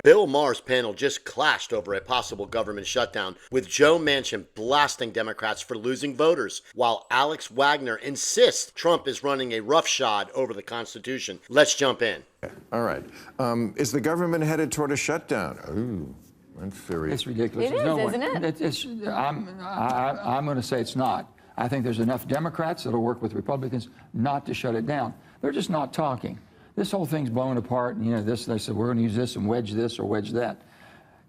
Bill Maher's panel just clashed over a possible government shutdown, with Joe Manchin blasting Democrats for losing voters, while Alex Wagner insists Trump is running a roughshod over the Constitution. Let's jump in. All right. Is the government headed toward a shutdown? Ooh, that's serious. It's ridiculous. It is, isn't it? I'm going to say it's not. I think there's enough Democrats that will work with Republicans not to shut it down. They're just not talking. This whole thing's blown apart, and they said we're going to use this and wedge this or wedge that.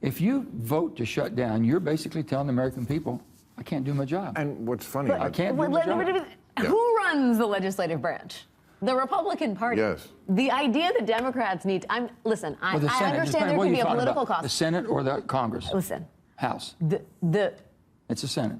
If you vote to shut down, you're basically telling the American people, I can't do my job. And what's funny, I can't do my job. Who runs the legislative branch? The Republican Party. Yes. The idea that Democrats need I understand there could be a political cost. The Senate or the Congress? Listen. House. It's the Senate.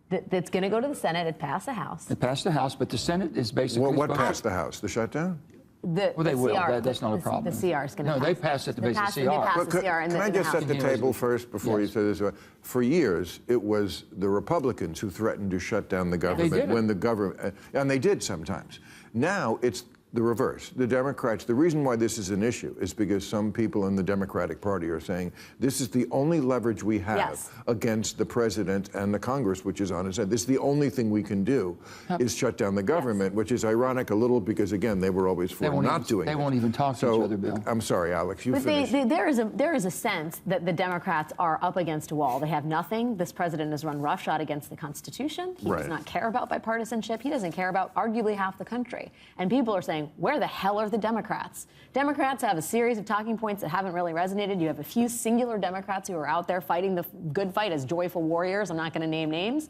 That's going to go to the Senate. It passed the House. It passed the House, but the Senate is basically... Well, what passed the House? The shutdown? Well, they will. That's not a problem. The CR is going to pass. No, they passed it to basically CR. They passed the CR in the House. Can I just set the table first before you say this? For years, it was the Republicans who threatened to shut down the government when the government... And they did sometimes. Now, it's the reverse. The Democrats, the reason why this is an issue is because some people in the Democratic Party are saying this is the only leverage we have against the president and the Congress, which is on his side. This is the only thing we can do is shut down the government, which is ironic a little because, again, they were always for not doing it. They won't even talk to each other, Bill. I'm sorry, Alex, you finish. There is a sense that the Democrats are up against a wall. They have nothing. This president has run roughshod against the Constitution. He does not care about bipartisanship. He doesn't care about arguably half the country. And people are saying, where the hell are the Democrats? Democrats have a series of talking points that haven't really resonated. You have a few singular Democrats who are out there fighting the good fight as joyful warriors. I'm not going to name names.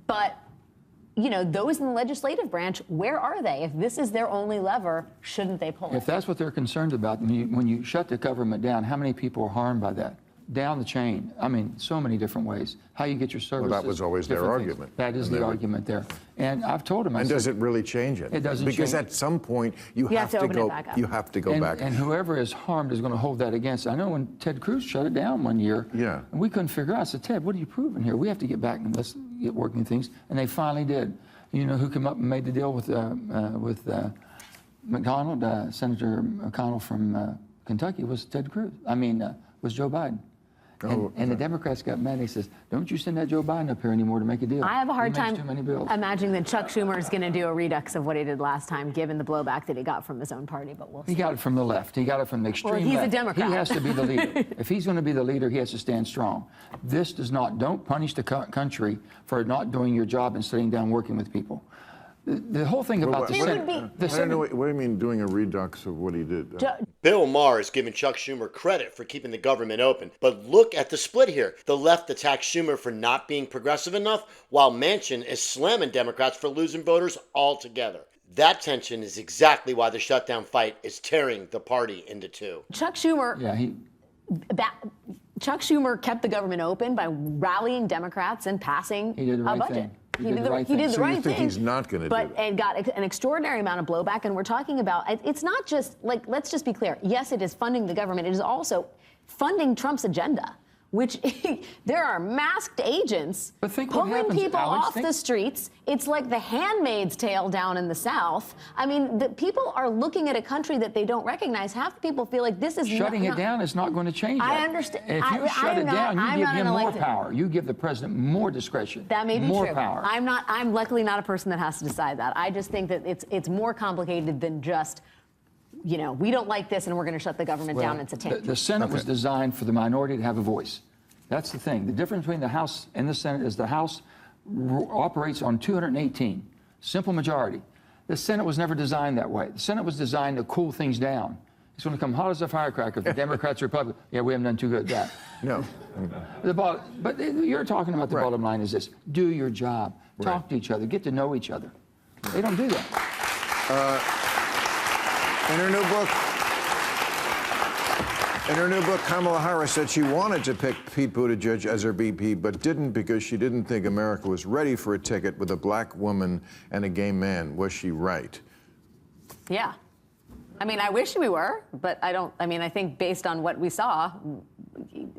But, those in the legislative branch, where are they? If this is their only lever, shouldn't they pull it? If that's what they're concerned about, when you shut the government down, how many people are harmed by that? Down the chain. I mean, so many different ways. How you get your services. Well, that was always their argument. That is the argument there. And I've told them. And does it really change it? It doesn't change. Because at some point, you have to go back. And whoever is harmed is going to hold that against. I know when Ted Cruz shut it down one year, and we couldn't figure out. I said, Ted, what are you proving here? We have to get back and let's get working things. And they finally did. You know who came up and made the deal with Senator McConnell from Kentucky was Ted Cruz. Was Joe Biden. And the Democrats got mad. He says, don't you send that Joe Biden up here anymore to make a deal. I have a hard time too many bills. imagining that Chuck Schumer is going to do a redux of what he did last time, given the blowback that he got from his own party. But we'll see. He got it from the left. He got it from the extreme left. Well, he's a Democrat. He has to be the leader. If he's going to be the leader, he has to stand strong. This does not, don't punish the country for not doing your job and sitting down working with people. The whole thing about the Senate. What do you mean doing a redux of what he did? Bill Maher is giving Chuck Schumer credit for keeping the government open. But look at the split here. The left attacks Schumer for not being progressive enough, while Manchin is slamming Democrats for losing voters altogether. That tension is exactly why the shutdown fight is tearing the party into two. Chuck Schumer. Chuck Schumer kept the government open by rallying Democrats and passing a budget. He did the right thing. So you think he's not going to do it? And got an extraordinary amount of blowback. And we're talking about, it's not just, let's just be clear. Yes, it is funding the government. It is also funding Trump's agenda, which there are masked agents pulling people off the streets. It's like the Handmaid's Tale down in the South. I mean, the people are looking at a country that they don't recognize. Half the people feel like this is shutting it down is not going to change that. I understand. If you shut it down, you give him more power. You give the president more discretion. That may be more true. Power. I'm luckily not a person that has to decide that. I just think that it's more complicated than just, we don't like this and we're going to shut the government down. It's a tank. The Senate was designed for the minority to have a voice. That's the thing. The difference between the House and the Senate is the House operates on 218, simple majority. The Senate was never designed that way. The Senate was designed to cool things down. It's going to come hot as a firecracker if the Democrats or Republicans. Yeah, we haven't done too good at that. No. But you're talking about the bottom line is this. Do your job. Talk to each other. Get to know each other. They don't do that. In her new book, Kamala Harris said she wanted to pick Pete Buttigieg as her VP, but didn't because she didn't think America was ready for a ticket with a black woman and a gay man. Was she right? Yeah. I mean, I wish we were, but I don't. I mean, I think based on what we saw,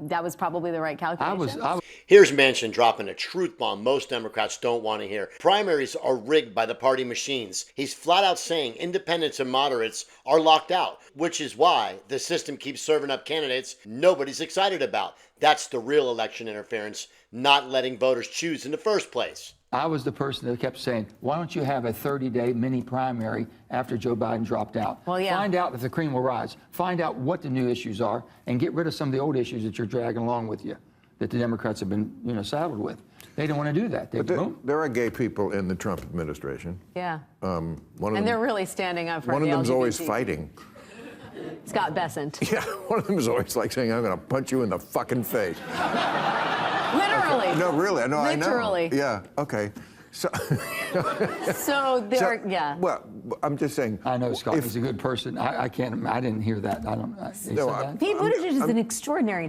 that was probably the right calculation? Here's Manchin dropping a truth bomb most Democrats don't want to hear. Primaries are rigged by the party machines. He's flat out saying independents and moderates are locked out, which is why the system keeps serving up candidates nobody's excited about. That's the real election interference, not letting voters choose in the first place. I was the person that kept saying, why don't you have a 30-day mini primary after Joe Biden dropped out? Well, yeah. Find out if the cream will rise. Find out what the new issues are and get rid of some of the old issues that you're dragging along with you, that the Democrats have been, saddled with. They don't want to do that. There are gay people in the Trump administration. Yeah. And they're really standing up for one the of them's LGBT. always fighting. Scott Bessent. Yeah, one of them is always like saying, I'm going to punch you in the fucking face. Literally. Okay. No, really. No, Literally. I know. Yeah, okay. So, yeah. Well, I'm just saying. I know Scott is a good person. I didn't hear that. Pete Buttigieg is an extraordinarily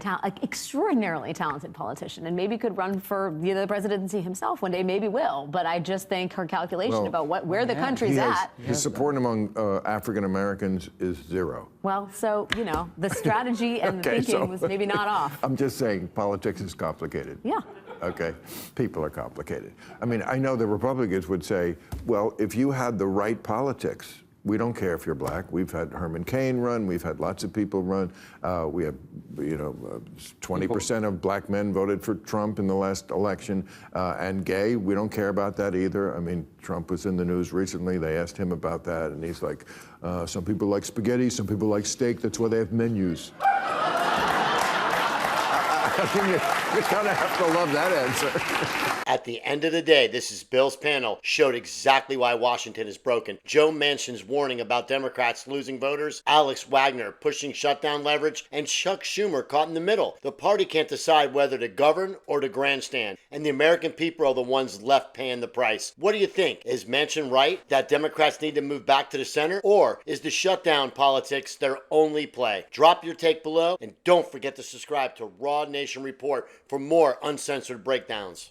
talented politician, and maybe could run for the presidency himself one day. Maybe will. But I just think her calculation about where the country's at. His support among African Americans is zero. Well, so the strategy and the thinking was maybe not off. I'm just saying politics is complicated. Yeah. Okay, people are complicated. I mean, I know the Republicans would say, well, if you had the right politics, we don't care if you're black. We've had Herman Cain run. We've had lots of people run. We have, 20% of black men voted for Trump in the last election. And gay, we don't care about that either. I mean, Trump was in the news recently. They asked him about that, and he's like, some people like spaghetti, some people like steak. That's why they have menus. I mean, you kind of have to love that answer. At the end of the day, this is Bill's panel showed exactly why Washington is broken. Joe Manchin's warning about Democrats losing voters, Alex Wagner pushing shutdown leverage, and Chuck Schumer caught in the middle. The party can't decide whether to govern or to grandstand, and the American people are the ones left paying the price. What do you think? Is Manchin right that Democrats need to move back to the center, or is the shutdown politics their only play? Drop your take below, and don't forget to subscribe to Raw Nation Report for more uncensored breakdowns.